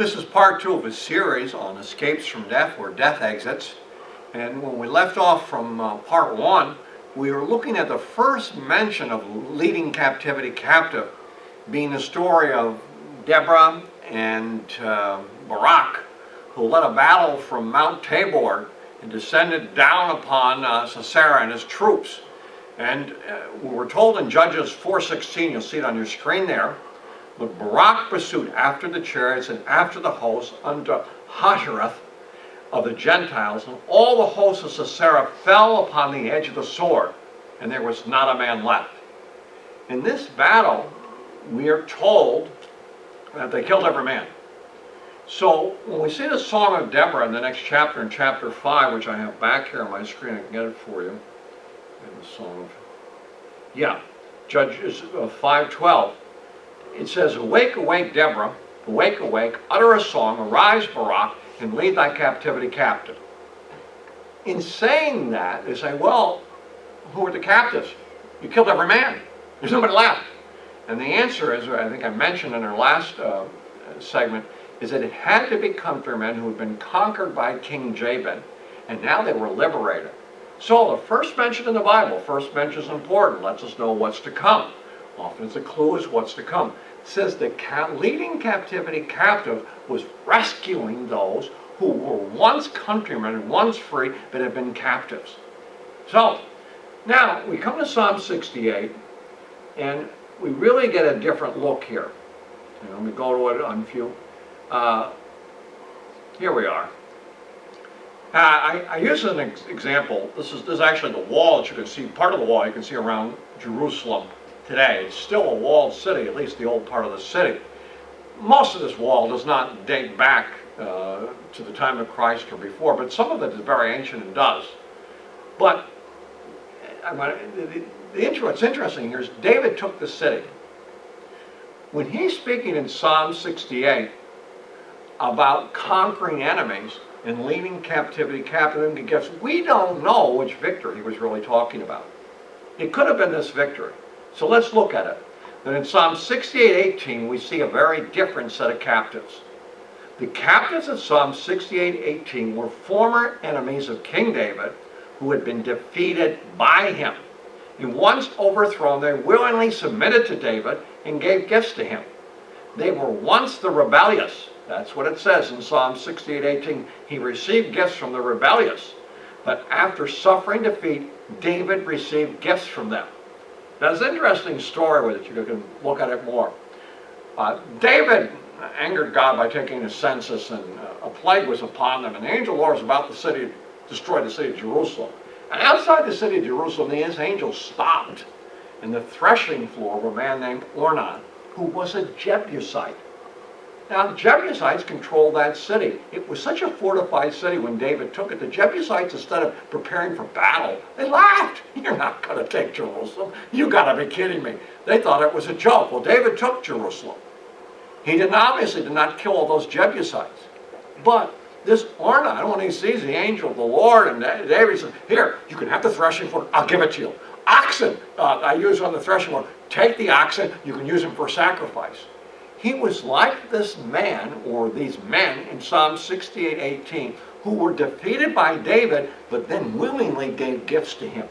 This is part 2 of a series on escapes from death, or death exits. And when we left off from part 1, we were looking at the first mention of leading captivity captive, being the story of Deborah and Barak, who led a battle from Mount Tabor and descended down upon Sisera and his troops. And we were told in Judges 4:16, you'll see it on your screen there, but Barak pursued after the chariots and after the hosts unto Hachereth of the Gentiles, and all the hosts of Sisera fell upon the edge of the sword, and there was not a man left. In this battle, we are told that they killed every man. So when we see the Song of Deborah in the next chapter, in chapter 5, which I have back here on my screen, I can get it for you. And the Song of, Judges 5:12. It says, "Awake, awake, Deborah, awake, awake, utter a song, arise, Barak, and lead thy captivity captive." In saying that, they say, well, who are the captives? You killed every man. There's nobody left. And the answer is, I think I mentioned in our last segment, is that it had to be countrymen who had been conquered by King Jabin, and now they were liberated. So the first mention in the Bible, first mention is important, lets us know what's to come. Often it's a clue as what's to come. It says the leading captivity captive was rescuing those who were once countrymen and once free but had been captives. So now we come to Psalm 68, and we really get a different look here. Let me go to it on view. Here we are. I use an example. This is actually the wall that you can see, part of the wall you can see around Jerusalem today. It's still a walled city, at least the old part of the city. Most of this wall does not date back to the time of Christ or before, but some of it is very ancient and does. But what's interesting here is David took the city. When he's speaking in Psalm 68 about conquering enemies and leading captivity captive into gifts, we don't know which victory he was really talking about. It could have been this victory. So let's look at it. Then in Psalm 68:18, we see a very different set of captives. The captives of Psalm 68:18 were former enemies of King David who had been defeated by him. And once overthrown, they willingly submitted to David and gave gifts to him. They were once the rebellious. That's what it says in Psalm 68:18. He received gifts from the rebellious. But after suffering defeat, David received gifts from them. There's an interesting story with it. You can look at it more. David angered God by taking a census, and a plague was upon them. And the angel of the Lord was about to destroy the city of Jerusalem. And outside the city of Jerusalem, his angel stopped in the threshing floor of a man named Ornan, who was a Jebusite. Now, the Jebusites controlled that city. It was such a fortified city when David took it. The Jebusites, instead of preparing for battle, they laughed. You're not going to take Jerusalem. You got to be kidding me. They thought it was a joke. Well, David took Jerusalem. He obviously did not kill all those Jebusites. But this Ornan, when he sees the angel of the Lord, and David says, here, you can have the threshing floor. I'll give it to you. Oxen, I use on the threshing floor. Take the oxen. You can use them for sacrifice. He was like this man, or these men in Psalm 68:18, who were defeated by David, but then willingly gave gifts to him.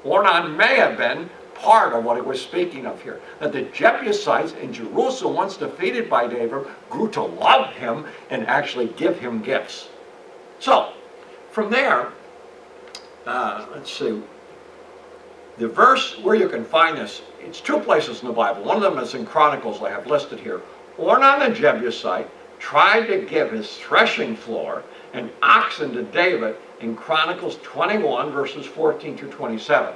Ornan may have been part of what it was speaking of here. That the Jebusites in Jerusalem, once defeated by David, grew to love him and actually give him gifts. So, from there, let's see. The verse where you can find this, it's two places in the Bible. One of them is in Chronicles, I have listed here. Ornan the Jebusite tried to give his threshing floor and oxen to David in Chronicles 21, verses 14 through 27.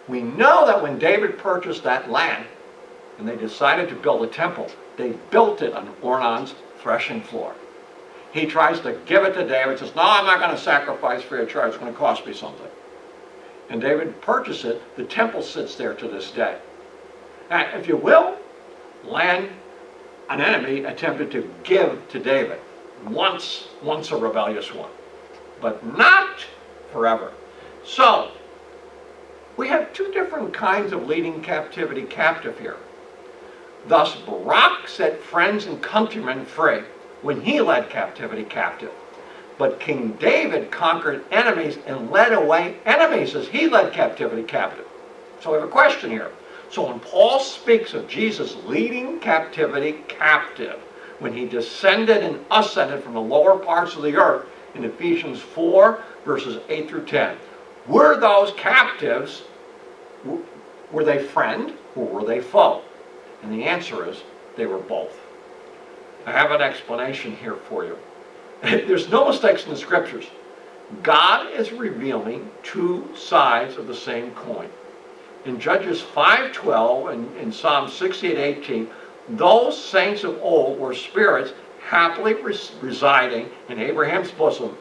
We know that when David purchased that land and they decided to build a temple, they built it on Ornan's threshing floor. He tries to give it to David, says, no, I'm not going to sacrifice free of charge, it's going to cost me something. And David purchased it. The temple sits there to this day. Now, if you will, land an enemy attempted to give to David. Once a rebellious one. But not forever. So, we have two different kinds of leading captivity captive here. Thus Barak set friends and countrymen free, when he led captivity captive. But King David conquered enemies and led away enemies as he led captivity captive. So we have a question here. So when Paul speaks of Jesus leading captivity captive, when he descended and ascended from the lower parts of the earth in Ephesians 4, verses 8 through 10, were those captives, were they friend or were they foe? And the answer is they were both. I have an explanation here for you. There's no mistakes in the scriptures. God is revealing two sides of the same coin. In Judges 5:12 and in Psalm 68:18, those saints of old were spirits happily residing in Abraham's bosom.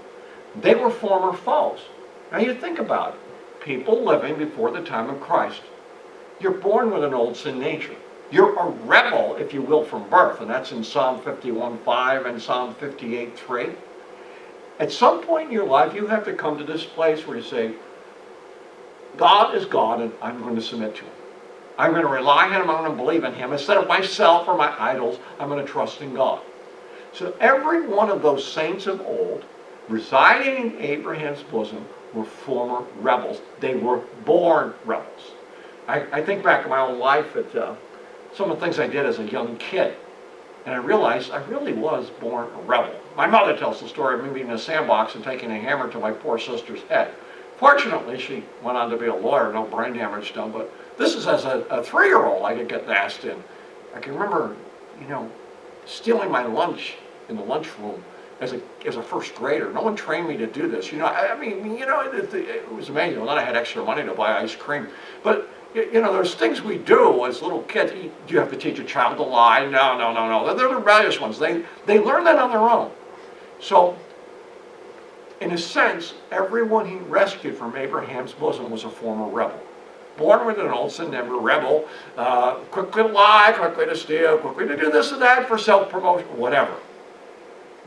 They were former foes. Now you think about it. People living before the time of Christ. You're born with an old sin nature. You're a rebel, if you will, from birth, and that's in Psalm 51:5 and Psalm 58:3. At some point in your life, you have to come to this place where you say, God is God, and I'm going to submit to him. I'm going to rely on him, I'm going to believe in him. Instead of myself or my idols, I'm going to trust in God. So every one of those saints of old, residing in Abraham's bosom, were former rebels. They were born rebels. I think back in my own life at some of the things I did as a young kid, and I realized I really was born a rebel. My mother tells the story of me being in a sandbox and taking a hammer to my poor sister's head. Fortunately, she went on to be a lawyer, no brain damage done, but this is as a 3-year-old I could get nasty in. I can remember, stealing my lunch in the lunchroom as a first grader. No one trained me to do this. It was amazing. Well, then I had extra money to buy ice cream. But, there's things we do as little kids. Do you have to teach a child to lie? No. They're the rebellious ones. They learn that on their own. So, in a sense, everyone he rescued from Abraham's bosom was a former rebel. Born with an old sin nature, rebel, quickly to lie, quickly to steal, quickly to do this and that for self-promotion, whatever.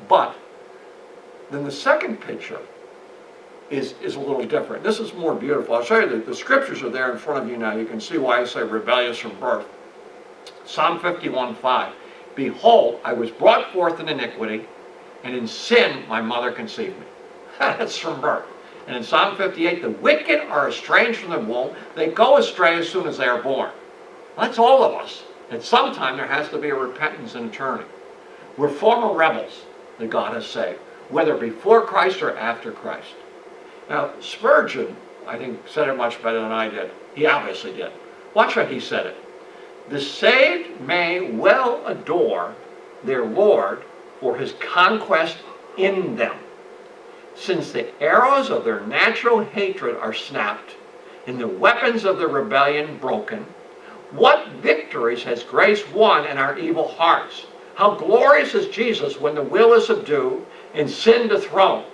But then the second picture is a little different. This is more beautiful. I'll show you the scriptures are there in front of you now. You can see why I say rebellious from birth. Psalm 51:5. Behold, I was brought forth in iniquity, and in sin my mother conceived me. That's from birth. And in Psalm 58, the wicked are estranged from the womb. They go astray as soon as they are born. That's all of us. At some time there has to be a repentance and turning. We're former rebels that God has saved, whether before Christ or after Christ. Now, Spurgeon, I think, said it much better than I did. He obviously did. Watch how he said it. The saved may well adore their Lord for his conquest in them, since the arrows of their natural hatred are snapped and the weapons of their rebellion broken. What victories has grace won in our evil hearts? How glorious is Jesus when the will is subdued and sin dethroned.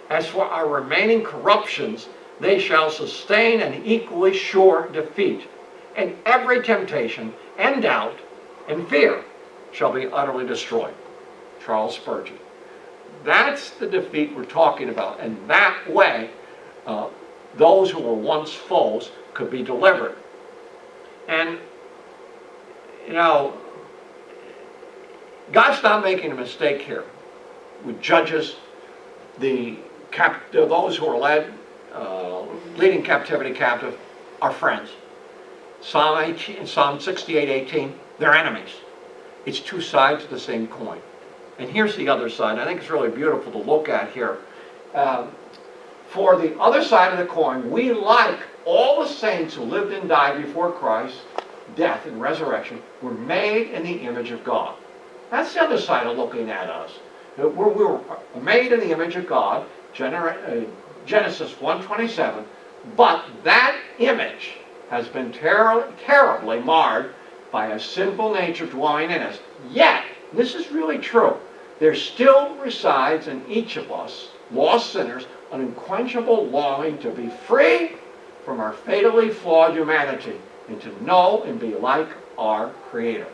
As for our remaining corruptions, they shall sustain an equally sure defeat, and every temptation and doubt and fear shall be utterly destroyed. Charles Spurgeon. That's the defeat we're talking about, and that way those who were once foes could be delivered. And God's not making a mistake here with Judges. Those who are leading captivity captive are friends. Psalm 68:18, they're enemies. It's two sides of the same coin. And here's the other side. I think it's really beautiful to look at here. For the other side of the coin, we, like all the saints who lived and died before Christ's death and resurrection, were made in the image of God. That's the other side of looking at us. We were made in the image of God, Genesis 1:27, but that image has been terribly marred by a sinful nature dwelling in us. Yet, this is really true, there still resides in each of us, lost sinners, an unquenchable longing to be free from our fatally flawed humanity and to know and be like our Creator.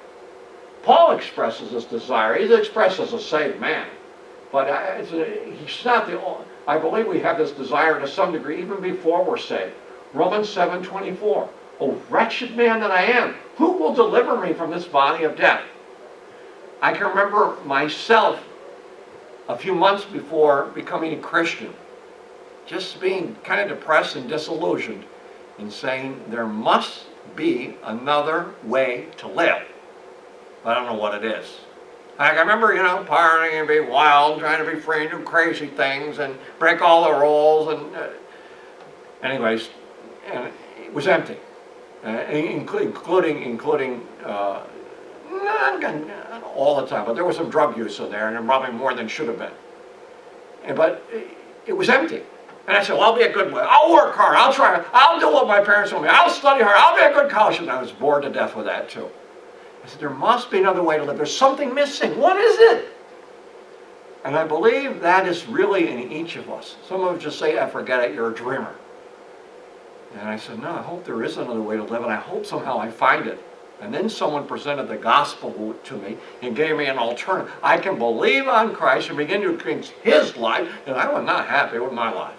Paul expresses this desire. He's expressed as a saved man. But he's not the only. I believe we have this desire to some degree even before we're saved. Romans 7:24. O wretched man that I am, who will deliver me from this body of death? I can remember myself a few months before becoming a Christian, just being kind of depressed and disillusioned and saying there must be another way to live. But I don't know what it is. Like I remember, partying and being wild, trying to be free and do crazy things and break all the rules. And anyways, and it was empty, including not all the time, but there was some drug use in there, and probably more than should have been. But it was empty. And I said, well, I'll be a good boy. I'll work hard. I'll try. I'll do what my parents told me. I'll study hard. I'll be a good college student. I was bored to death with that, too. I said, there must be another way to live. There's something missing. What is it? And I believe that is really in each of us. Some of us just say, forget it, you're a dreamer. And I said, no, I hope there is another way to live, and I hope somehow I find it. And then someone presented the gospel to me and gave me an alternative. I can believe on Christ and begin to experience His life, and I was not happy with my life.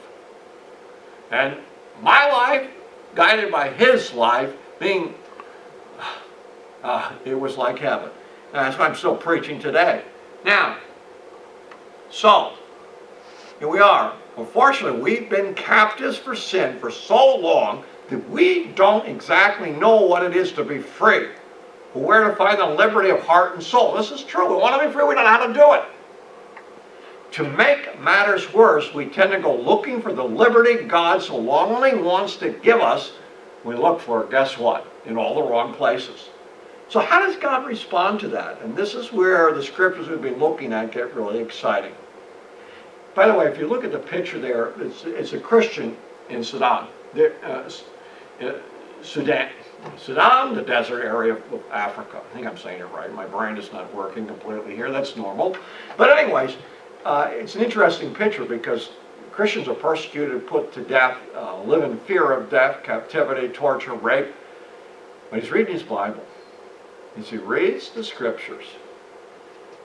And my life, guided by His life, being, it was like heaven. And that's why I'm still preaching today. Now, so, here we are. Unfortunately, we've been captives for sin for so long that we don't exactly know what it is to be free, or where to find the liberty of heart and soul. This is true. We want to be free. We don't know how to do it. To make matters worse, we tend to go looking for the liberty God so longingly wants to give us. We look for it, guess what? In all the wrong places. So how does God respond to that? And this is where the scriptures we've been looking at get really exciting. By the way, if you look at the picture there, it's a Christian in Sudan. Sudan, the desert area of Africa. I think I'm saying it right. My brain is not working completely here. That's normal. But anyways, it's an interesting picture because Christians are persecuted, put to death, live in fear of death, captivity, torture, rape. But he's reading his Bible. As he reads the scriptures,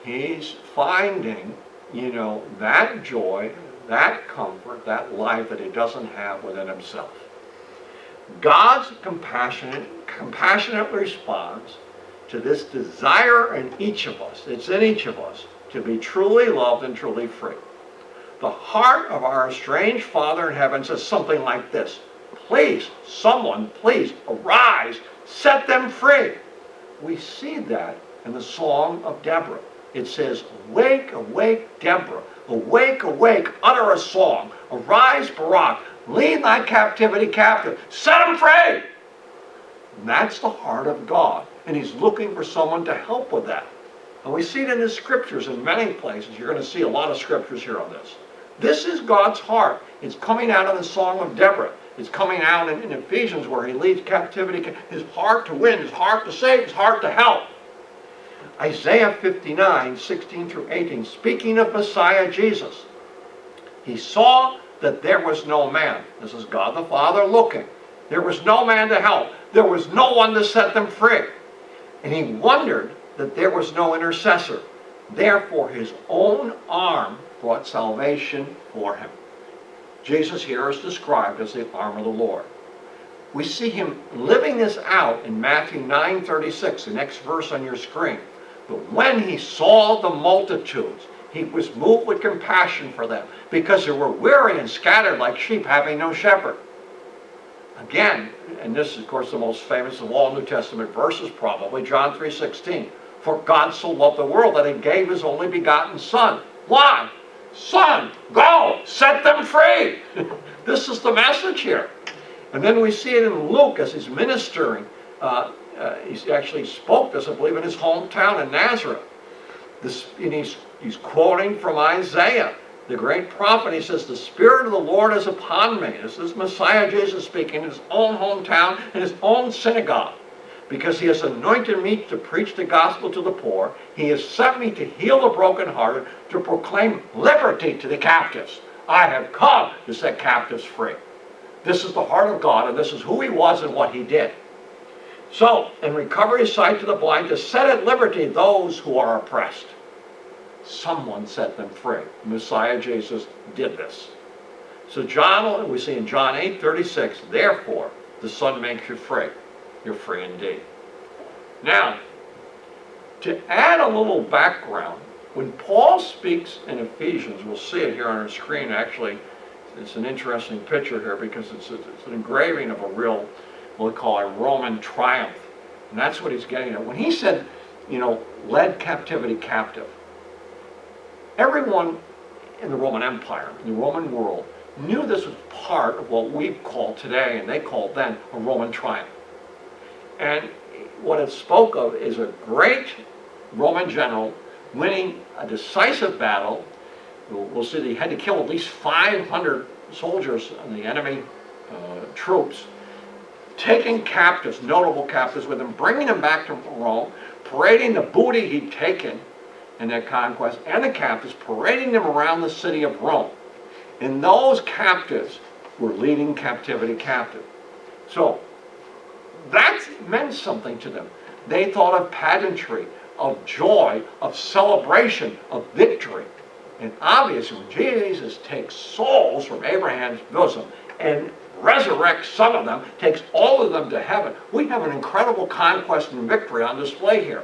he's finding, that joy, that comfort, that life that he doesn't have within himself. God's compassionate response to this desire in each of us, it's in each of us, to be truly loved and truly free. The heart of our estranged Father in heaven says something like this: please, someone, please, arise, set them free. We see that in the Song of Deborah. It says, awake, awake, Deborah, awake, awake, utter a song, arise, Barak, lead thy captivity captive, set them free. And that's the heart of God, and He's looking for someone to help with that. And we see it in the scriptures in many places. You're going to see a lot of scriptures here on this. This is God's heart. It's coming out in the Song of Deborah. It's coming out in Ephesians where He leads captivity, His heart to win, His heart to save, His heart to help. Isaiah 59, 16 through 18, speaking of Messiah Jesus, He saw that there was no man. This is God the Father looking. There was no man to help. There was no one to set them free. And He wondered that there was no intercessor. Therefore, His own arm brought salvation for Him. Jesus here is described as the arm of the Lord. We see Him living this out in Matthew 9:36, the next verse on your screen. But when He saw the multitudes, He was moved with compassion for them, because they were weary and scattered like sheep having no shepherd. Again, and this is of course the most famous of all New Testament verses probably, John 3:16. For God so loved the world that He gave His only begotten Son. Why? Son, go, set them free. This is the message here. And then we see it in Luke as He's ministering. He actually spoke this, I believe, in His hometown in Nazareth. And he's quoting from Isaiah, the great prophet. He says, the Spirit of the Lord is upon me. This is Messiah Jesus speaking in His own hometown, in His own synagogue. Because He has anointed me to preach the gospel to the poor. He has sent me to heal the brokenhearted, to proclaim liberty to the captives. I have come to set captives free. This is the heart of God, and this is who He was and what He did. So, and recover His sight to the blind, to set at liberty those who are oppressed. Someone set them free. Messiah Jesus did this. So we see in John 8:36, therefore the Son makes you free. You're free indeed. Now, to add a little background When Paul speaks in Ephesians, we'll see it here on our screen actually, it's an interesting picture here because it's an engraving of a real, what we call a Roman triumph. And that's what he's getting at. When he said, led captivity captive, everyone in the Roman Empire, in the Roman world, knew this was part of what we call today, and they called then, a Roman triumph. And what it spoke of is a great Roman general winning a decisive battle. We'll see that he had to kill at least 500 soldiers of the enemy troops, taking captives, notable captives with him, bringing them back to Rome, parading the booty he'd taken in that conquest, and the captives, parading them around the city of Rome. And those captives were leading captivity captive. So that meant something to them. They thought of pageantry, of joy, of celebration, of victory. And obviously, when Jesus takes souls from Abraham's bosom and resurrects some of them, takes all of them to heaven, we have an incredible conquest and victory on display here.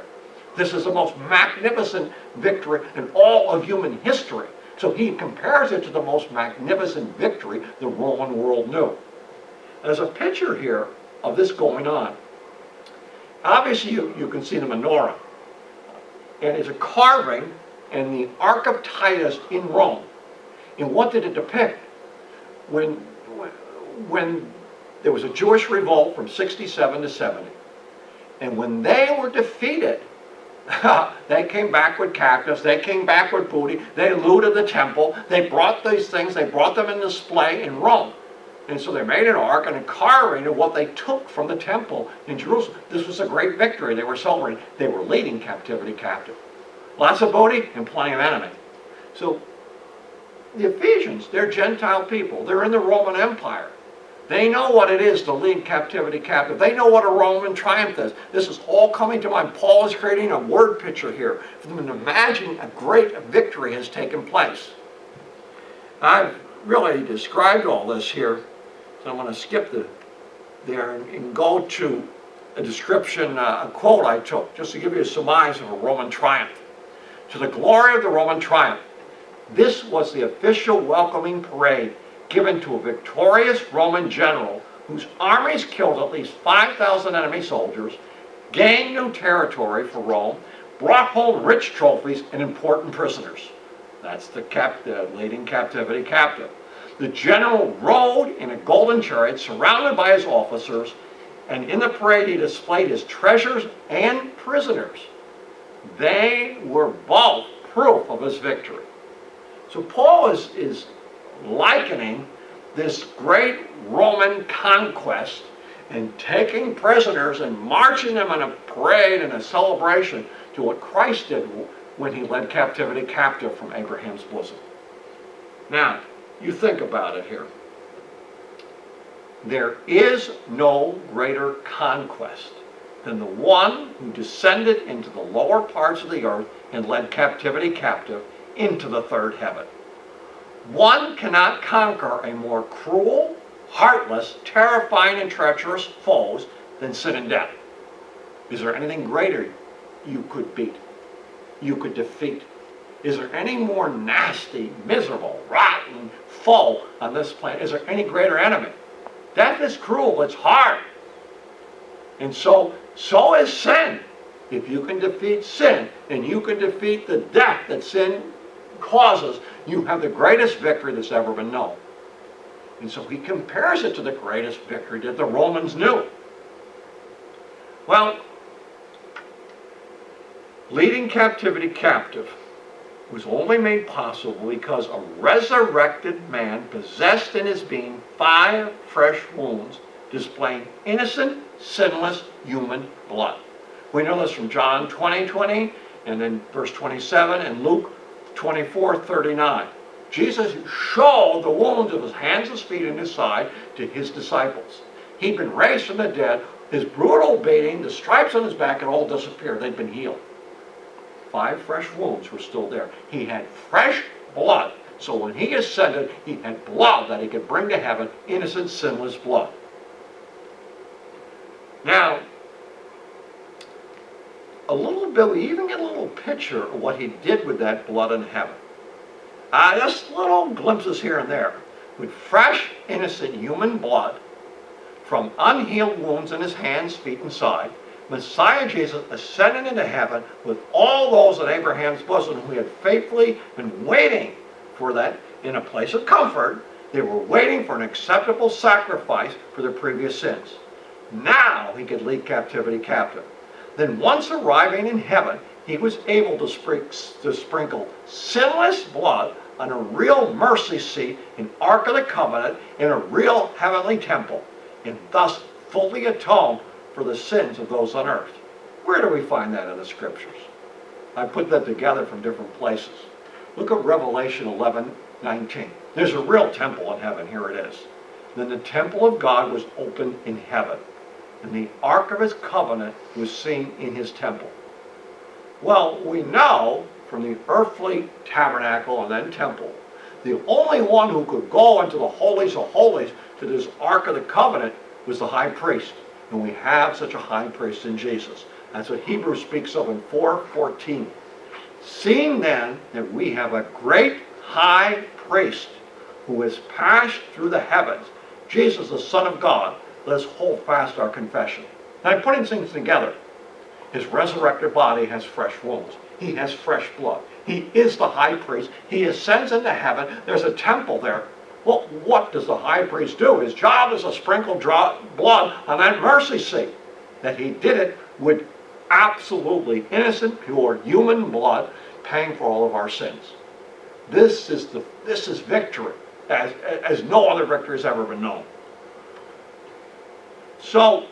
This is the most magnificent victory in all of human history. So he compares it to the most magnificent victory the Roman world knew. There's a picture here of this going on. Obviously, you can see the menorah. And it's a carving in the Arc of Titus in Rome. And what did it depict? When there was a Jewish revolt from 67 to 70, and when they were defeated, they came back with captives, they came back with booty, they looted the temple, they brought these things, they brought them in display in Rome. And so they made an ark and a carving of what they took from the temple in Jerusalem. This was a great victory they were celebrating. They were leading captivity captive. Lots of booty and plenty of enemy. So the Ephesians, they're Gentile people. They're in the Roman Empire. They know what it is to lead captivity captive. They know what a Roman triumph is. This is all coming to mind. Paul is creating a word picture here for them to imagine a great victory has taken place. I've really described all this here, so I'm going to skip there and go to a description, a quote I took, just to give you a surmise of a Roman triumph. To the glory of the Roman triumph, this was the official welcoming parade given to a victorious Roman general whose armies killed at least 5,000 enemy soldiers, gained new territory for Rome, brought home rich trophies and important prisoners. That's the leading captivity captive. The general rode in a golden chariot surrounded by his officers, and in the parade he displayed his treasures and prisoners. They were both proof of his victory. So Paul is likening this great Roman conquest and taking prisoners and marching them in a parade and a celebration to what Christ did when he led captivity captive from Abraham's bosom. Now, you think about it here. There is no greater conquest than the one who descended into the lower parts of the earth and led captivity captive into the third heaven. One cannot conquer a more cruel, heartless, terrifying, and treacherous foes than sin and death. Is there anything greater you could beat, you could defeat? Is there any more nasty, miserable, rotten foe on this planet? Is there any greater enemy? Death is cruel, it's hard. And so is sin. If you can defeat sin and you can defeat the death that sin causes, you have the greatest victory that's ever been known. And so he compares it to the greatest victory that the Romans knew. Well, leading captivity captive was only made possible because a resurrected man possessed in his being 5 fresh wounds displaying innocent, sinless human blood. We know this from John 20:20, and then verse 27, and Luke 24:39. Jesus showed the wounds of his hands, his feet, and his side to his disciples. He'd been raised from the dead. His brutal beating, the stripes on his back had all disappeared. They'd been healed. 5 fresh wounds were still there. He had fresh blood. So when he ascended, he had blood that he could bring to heaven, innocent, sinless blood. Now, a little bit, we even get a little picture of what he did with that blood in heaven. Just little glimpses here and there. With fresh, innocent human blood from unhealed wounds in his hands, feet, and side, Messiah Jesus ascended into heaven with all those in Abraham's bosom who had faithfully been waiting for that in a place of comfort. They were waiting for an acceptable sacrifice for their previous sins. Now he could lead captivity captive. Then once arriving in heaven, he was able to sprinkle sinless blood on a real mercy seat, an Ark of the Covenant, in a real heavenly temple, and thus fully atone for the sins of those on earth. Where do we find that in the Scriptures? I put that together from different places. Look at Revelation 11:19. There's a real temple in heaven. Here it is. Then the temple of God was opened in heaven, and the Ark of his covenant was seen in his temple. Well, we know from the earthly tabernacle and then temple, the only one who could go into the holies of holies to this Ark of the Covenant was the high priest. And we have such a high priest in Jesus. That's what Hebrews speaks of in 4:14. Seeing then that we have a great high priest who has passed through the heavens, Jesus the Son of God, let us hold fast our confession. Now I'm putting things together. His resurrected body has fresh wounds. He has fresh blood. He is the high priest. He ascends into heaven. There's a temple there. Well, what does the high priest do? His job is to sprinkle blood on that mercy seat. That he did it with absolutely innocent, pure human blood, paying for all of our sins. This is victory, as no other victory has ever been known. So,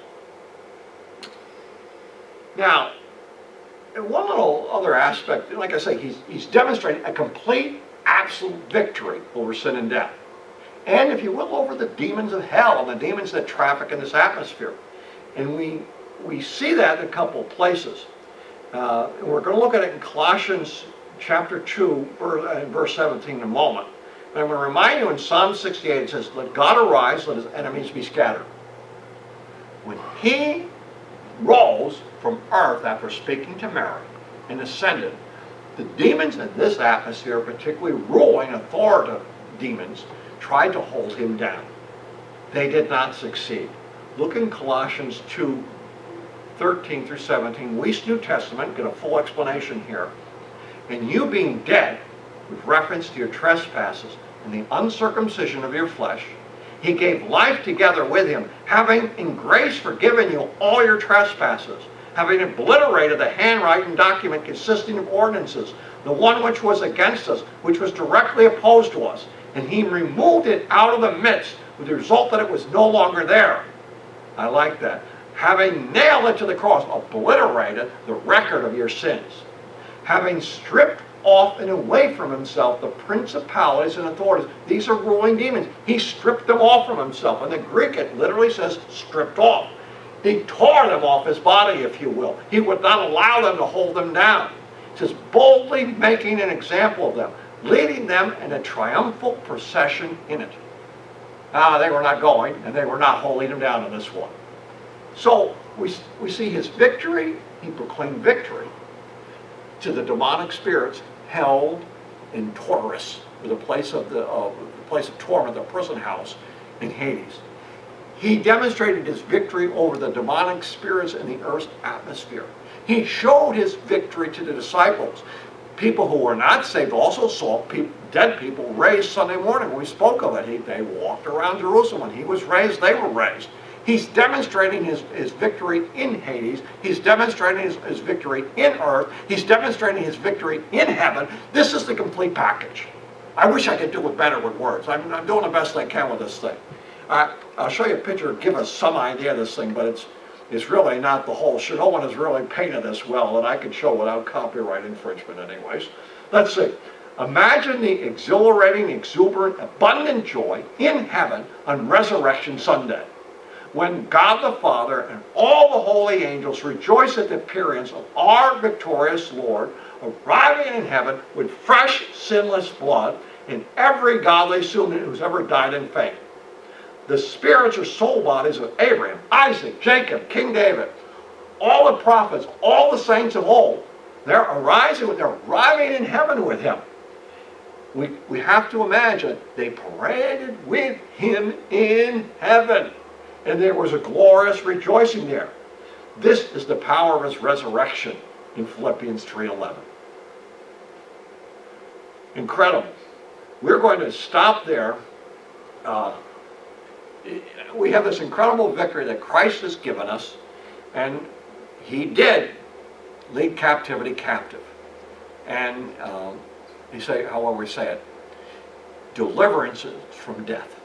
now, one little other aspect, like I say, he's demonstrating a complete, absolute victory over sin and death. And if you will, over the demons of hell and the demons that traffic in this atmosphere. And we see that in a couple of places. We're going to look at it in Colossians chapter 2, verse 17 in a moment. But I'm going to remind you in Psalm 68, it says, "Let God arise, let his enemies be scattered." When he rose from earth after speaking to Mary and ascended, the demons in this atmosphere, particularly ruling authoritative demons, tried to hold him down. They did not succeed. Look in Colossians 2:13 through 17. We, New Testament, get a full explanation here. "And you being dead, with reference to your trespasses and the uncircumcision of your flesh, he gave life together with him, having in grace forgiven you all your trespasses, having obliterated the handwriting document consisting of ordinances, the one which was against us, which was directly opposed to us. And he removed it out of the midst, with the result that it was no longer there." I like that. "Having nailed it to the cross," obliterated the record of your sins. "Having stripped off and away from himself the principalities and authorities." These are ruling demons. He stripped them off from himself. In the Greek, it literally says stripped off. He tore them off his body, if you will. He would not allow them to hold them down. It says boldly making an example of them, leading them in a triumphal procession in it. They were not going, and they were not holding him down in this one. So we see his victory. He proclaimed victory to the demonic spirits held in Tartarus, the place of torment, the prison house in Hades. He demonstrated his victory over the demonic spirits in the earth's atmosphere. He showed his victory to the disciples. People who were not saved also saw dead people raised Sunday morning. We spoke of it. They walked around Jerusalem. When he was raised, they were raised. He's demonstrating his victory in Hades. He's demonstrating his victory in earth. He's demonstrating his victory in heaven. This is the complete package. I wish I could do it better with words. I'm doing the best I can with this thing. I'll show you a picture to give us some idea of this thing, but it's really not the whole show. No one has really painted this well that I could show without copyright infringement anyways. Let's see. Imagine the exhilarating, exuberant, abundant joy in heaven on Resurrection Sunday, when God the Father and all the holy angels rejoice at the appearance of our victorious Lord, arriving in heaven with fresh, sinless blood in every godly soul who's ever died in faith. The spirits or soul bodies of Abraham, Isaac, Jacob, King David, all the prophets, all the saints of old, they're arriving in heaven with him. We have to imagine they paraded with him in heaven. And there was a glorious rejoicing there. This is the power of his resurrection in Philippians 3:11. Incredible. We're going to stop there. We have this incredible victory that Christ has given us, and he did lead captivity captive. And you say, however we say it, deliverance from death.